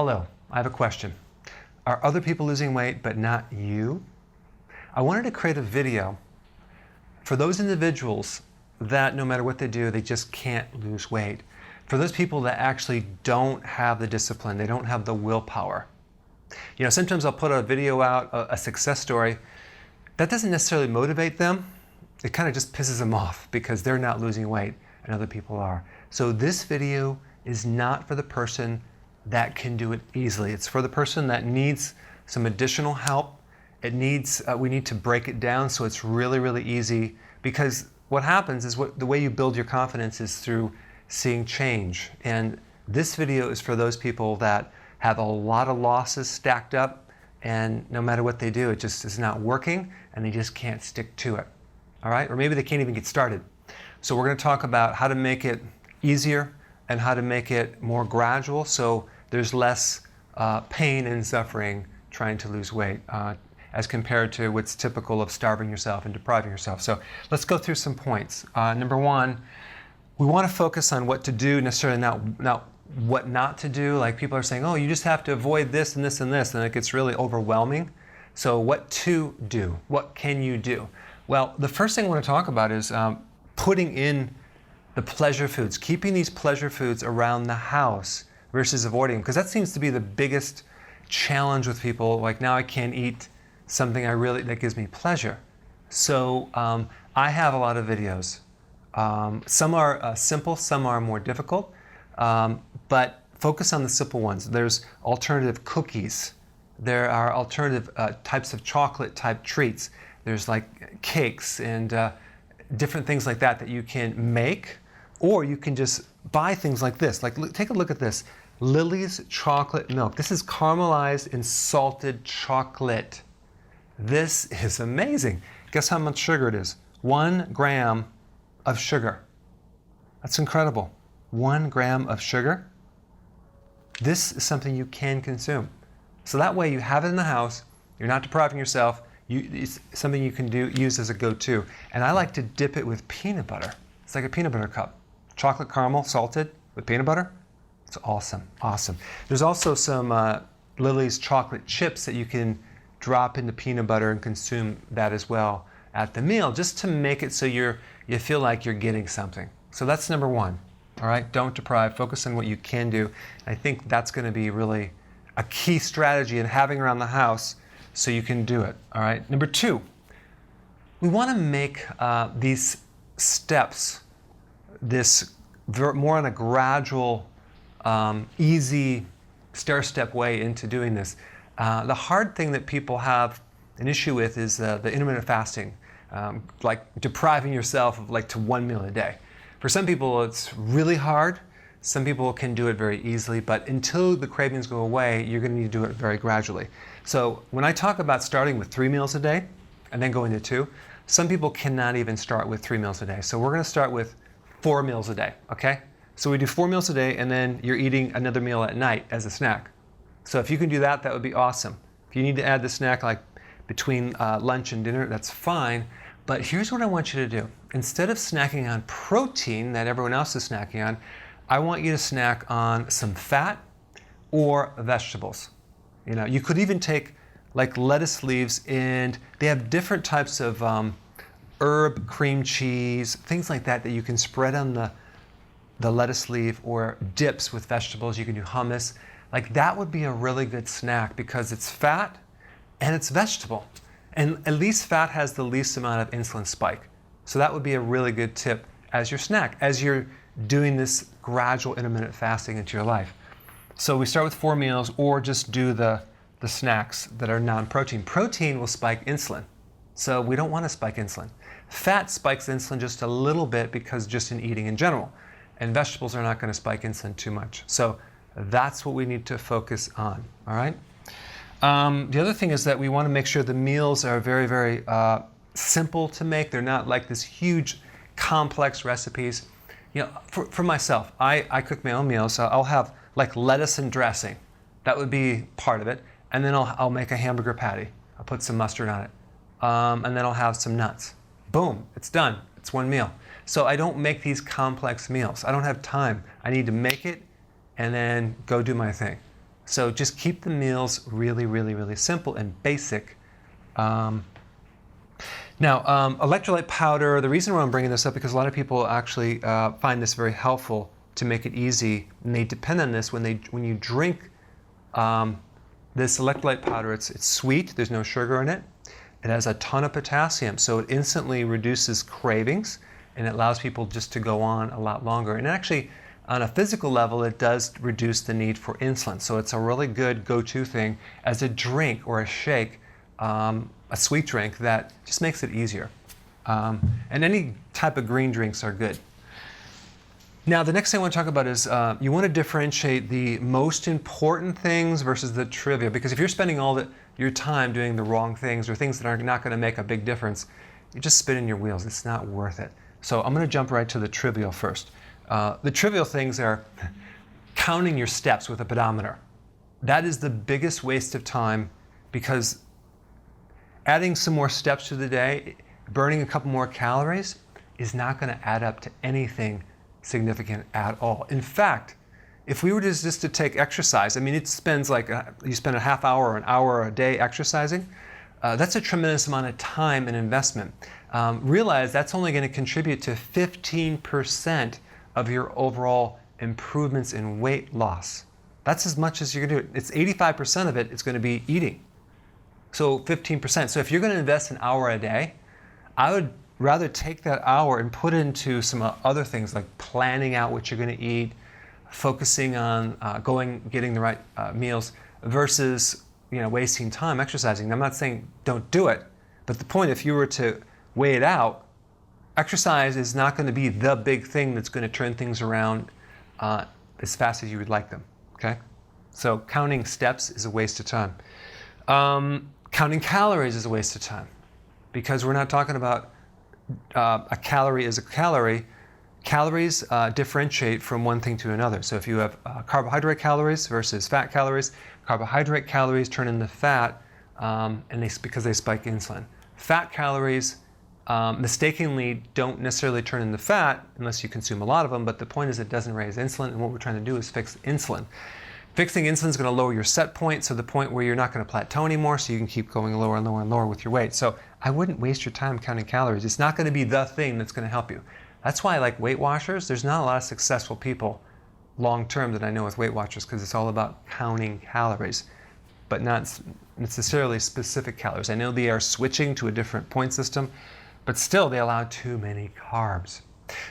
Hello, I have a question. Are other people losing weight but not you? I wanted to create a video for those individuals that no matter what they do, they just can't lose weight. For those people that actually don't have the discipline, they don't have the willpower. You know, sometimes I'll put a video out, a success story, that doesn't necessarily motivate them. It kind of just pisses them off because they're not losing weight and other people are. So this video is not for the person that can do it easily. It's for the person that needs some additional help. It needs, we need to break it down so it's really, really easy, because what happens is the way you build your confidence is through seeing change. And this video is for those people that have a lot of losses stacked up, and no matter what they do, it just is not working and they just can't stick to it. All right? Or maybe they can't even get started. So we're going to talk about how to make it easier and how to make it more gradual so there's less pain and suffering trying to lose weight as compared to what's typical of starving yourself and depriving yourself. So let's go through some points. Number one, we want to focus on what to do, necessarily not what not to do. Like people are saying, oh, you just have to avoid this and this and this, and it gets really overwhelming. So what to do? What can you do? Well, the first thing I want to talk about is putting in the pleasure foods, keeping these pleasure foods around the house versus avoiding them, because that seems to be the biggest challenge with people. Like, now I can't eat something that gives me pleasure. So I have a lot of videos. Some are simple, some are more difficult, but focus on the simple ones. There's alternative cookies. There are alternative types of chocolate type treats. There's like cakes and different things like that you can make, or you can just buy things like this. Like, take a look at this. Lily's chocolate milk. This is caramelized and salted chocolate. This is amazing. Guess how much sugar it is? 1 gram of sugar. That's incredible. 1 gram of sugar. This is something you can consume. So that way you have it in the house, you're not depriving yourself, it's something you can use as a go-to. And I like to dip it with peanut butter. It's like a peanut butter cup. Chocolate caramel salted with peanut butter. It's awesome, awesome. There's also some Lily's chocolate chips that you can drop into peanut butter and consume that as well at the meal, just to make it so you feel like you're getting something. So that's number one. All right, don't deprive, focus on what you can do. I think that's going to be really a key strategy in having around the house so you can do it. All right, number two, we want to make these steps more on a gradual, easy stair-step way into doing this. The hard thing that people have an issue with is the intermittent fasting, like depriving yourself of to 1 meal a day. For some people, it's really hard. Some people can do it very easily, but until the cravings go away, you're going to need to do it very gradually. So when I talk about starting with 3 meals a day and then going to 2, some people cannot even start with 3 meals a day. So we're going to start with 4 meals a day, okay? So we do 4 meals a day, and then you're eating another meal at night as a snack. So if you can do that, that would be awesome. If you need to add the snack like between lunch and dinner, that's fine. But here's what I want you to do. Instead of snacking on protein that everyone else is snacking on, I want you to snack on some fat or vegetables. You know, you could even take like lettuce leaves, and they have different types of herb cream cheese, things like that you can spread on the lettuce leaf, or dips with vegetables. You can do hummus. Like, that would be a really good snack because it's fat and it's vegetable. And at least fat has the least amount of insulin spike. So that would be a really good tip as your snack, as you're doing this gradual intermittent fasting into your life. So we start with 4 meals, or just do the snacks that are non-protein. Protein will spike insulin. So we don't want to spike insulin. Fat spikes insulin just a little bit because just in eating in general. And vegetables are not going to spike insulin too much. So that's what we need to focus on, all right? The other thing is that we want to make sure the meals are very, very simple to make. They're not like this huge, complex recipes. You know, for myself, I cook my own meals. So I'll have like lettuce and dressing. That would be part of it. And then I'll make a hamburger patty. I'll put some mustard on it. And then I'll have some nuts. Boom, it's done. It's 1 meal. So I don't make these complex meals. I don't have time. I need to make it and then go do my thing. So just keep the meals really, really, really simple and basic. Now, electrolyte powder, the reason why I'm bringing this up because a lot of people actually find this very helpful to make it easy, and they depend on this when you drink this electrolyte powder. It's sweet, there's no sugar in it. It has a ton of potassium, so it instantly reduces cravings, and it allows people just to go on a lot longer. And actually, on a physical level, it does reduce the need for insulin. So it's a really good go-to thing as a drink or a shake, a sweet drink that just makes it easier. And any type of green drinks are good. Now, the next thing I want to talk about is you want to differentiate the most important things versus the trivia. Because if you're spending all your time doing the wrong things or things that are not going to make a big difference, you're just spinning your wheels. It's not worth it. So I'm going to jump right to the trivial first. The trivial things are counting your steps with a pedometer. That is the biggest waste of time because adding some more steps to the day, burning a couple more calories, is not going to add up to anything significant at all. In fact, if we were just to take exercise, I mean, it spends you spend a half hour or an hour a day exercising. That's a tremendous amount of time and investment. Realize that's only going to contribute to 15% of your overall improvements in weight loss. That's as much as you're going to do. It's 85% of it is going to be eating. So 15%. So if you're going to invest an hour a day, I would rather take that hour and put it into some other things like planning out what you're going to eat, focusing on getting the right meals versus wasting time exercising. Now, I'm not saying don't do it, but the point, if you were to weigh it out, exercise is not going to be the big thing that's going to turn things around as fast as you would like them. Okay, so counting steps is a waste of time. Counting calories is a waste of time because we're not talking about a calorie is a calorie. Calories differentiate from one thing to another. So if you have carbohydrate calories versus fat calories, carbohydrate calories turn into fat because they spike insulin. Fat calories mistakenly don't necessarily turn into fat unless you consume a lot of them, but the point is it doesn't raise insulin, and what we're trying to do is fix insulin. Fixing insulin is going to lower your set point, so the point where you're not going to plateau anymore, so you can keep going lower and lower and lower with your weight. So I wouldn't waste your time counting calories. It's not going to be the thing that's going to help you. That's why I like Weight Watchers. There's not a lot of successful people long term that I know with Weight Watchers because it's all about counting calories, but not necessarily specific calories. I know they are switching to a different point system, but still they allow too many carbs.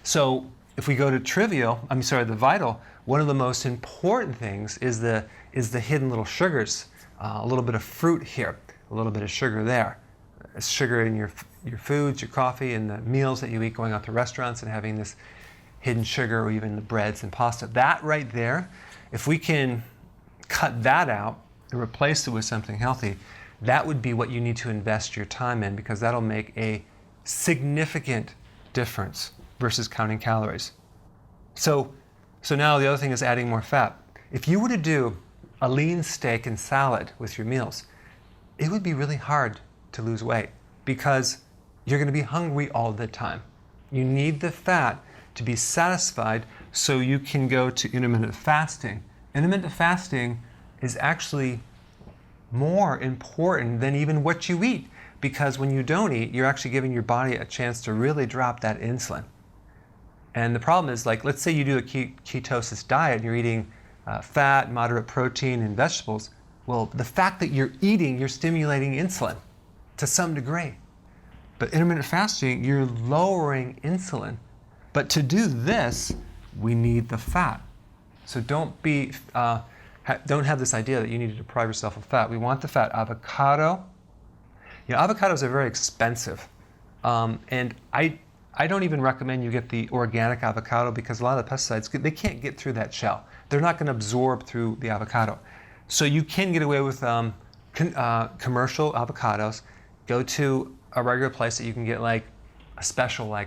So if we go to the vital, one of the most important things is the hidden little sugars. A little bit of fruit here, a little bit of sugar there. Sugar in your foods, your coffee, and the meals that you eat going out to restaurants and having this hidden sugar, or even the breads and pasta. That right there, if we can cut that out and replace it with something healthy, that would be what you need to invest your time in, because that'll make a significant difference versus counting calories. So now the other thing is adding more fat. If you were to do a lean steak and salad with your meals, it would be really hard to lose weight because you're going to be hungry all the time. You need the fat to be satisfied so you can go to intermittent fasting. Intermittent fasting is actually more important than even what you eat, because when you don't eat, you're actually giving your body a chance to really drop that insulin. And the problem is, let's say you do a ketosis diet and you're eating fat, moderate protein, and vegetables. Well, the fact that you're eating, you're stimulating insulin to some degree. But intermittent fasting, you're lowering insulin. But to do this, we need the fat. So don't have this idea that you need to deprive yourself of fat. We want the fat. Avocado. Avocados are very expensive. And I don't even recommend you get the organic avocado because a lot of the pesticides, they can't get through that shell. They're not going to absorb through the avocado. So you can get away with commercial avocados. Go to a regular place that you can get a special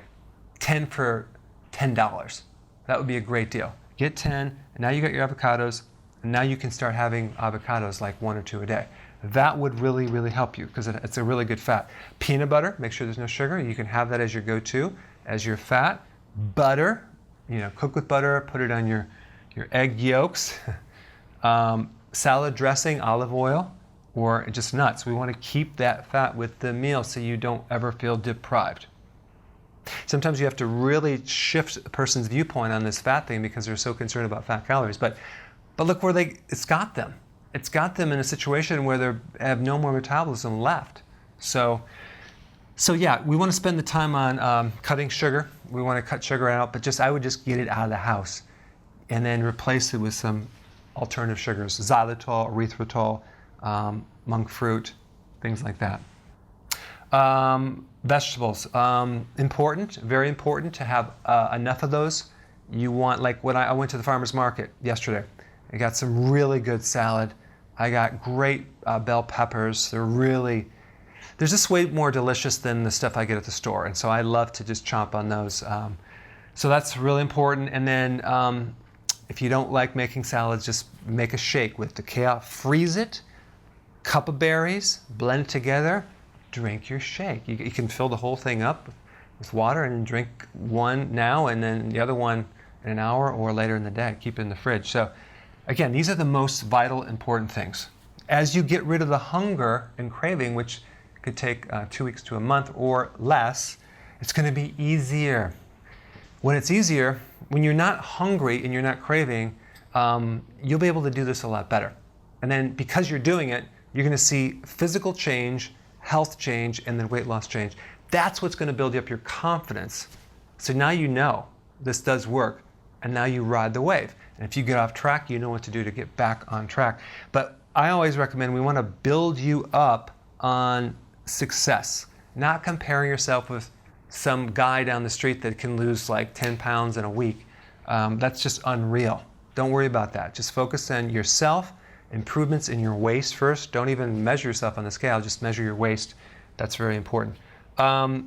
10 for $10. That would be a great deal. Get 10, and now you got your avocados, and now you can start having avocados 1 or 2 a day. That would really, really help you because it's a really good fat. Peanut butter, make sure there's no sugar. You can have that as your go-to, as your fat. Butter, cook with butter, put it on your egg yolks. salad dressing, olive oil, or just nuts. We want to keep that fat with the meal so you don't ever feel deprived. Sometimes you have to really shift a person's viewpoint on this fat thing because they're so concerned about fat calories. But look where it's got them. It's got them in a situation where they have no more metabolism left. So yeah, we want to spend the time on cutting sugar. We want to cut sugar out, but I would just get it out of the house and then replace it with some alternative sugars, xylitol, erythritol, monk fruit, things like that. Vegetables, important, very important to have enough of those. You want, like when I went to the farmer's market yesterday, I got some really good salad. I got great bell peppers. They're just way more delicious than the stuff I get at the store. And so I love to just chomp on those. So that's really important. And then if you don't like making salads, just make a shake with the kale, freeze it, cup of berries, blend it together, drink your shake. You can fill the whole thing up with water and then drink one now and then the other one in an hour or later in the day. Keep it in the fridge. So again, these are the most vital, important things. As you get rid of the hunger and craving, which could take 2 weeks to a month or less, it's going to be easier. When it's easier, when you're not hungry and you're not craving, you'll be able to do this a lot better. And then because you're doing it, you're going to see physical change, health change, and then weight loss change. That's what's going to build up your confidence. So now you know this does work, and now you ride the wave. And if you get off track, you know what to do to get back on track. But I always recommend we want to build you up on success, not comparing yourself with some guy down the street that can lose like 10 pounds in a week. That's just unreal. Don't worry about that. Just focus on yourself, improvements in your waist first. Don't even measure yourself on the scale, just measure your waist. That's very important.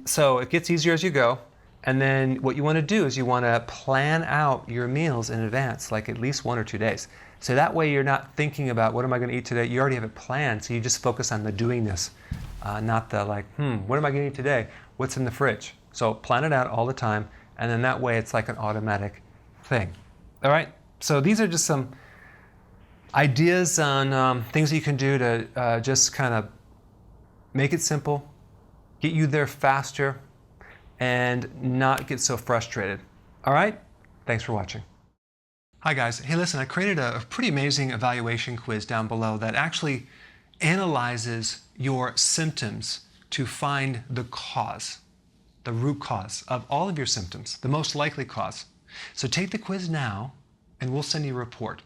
So it gets easier as you go. And then what you want to do is you want to plan out your meals in advance, like at least 1 or 2 days. So that way you're not thinking about what am I going to eat today. You already have it planned. So you just focus on the doingness, not the like, what am I going to eat today? What's in the fridge? So plan it out all the time. And then that way it's like an automatic thing. All right. So these are just some ideas on things that you can do to just kind of make it simple, get you there faster, and not get so frustrated. All right? Thanks for watching. Hi guys. Hey, listen, I created a pretty amazing evaluation quiz down below that actually analyzes your symptoms to find the cause, the root cause of all of your symptoms, the most likely cause. So take the quiz now and we'll send you a report.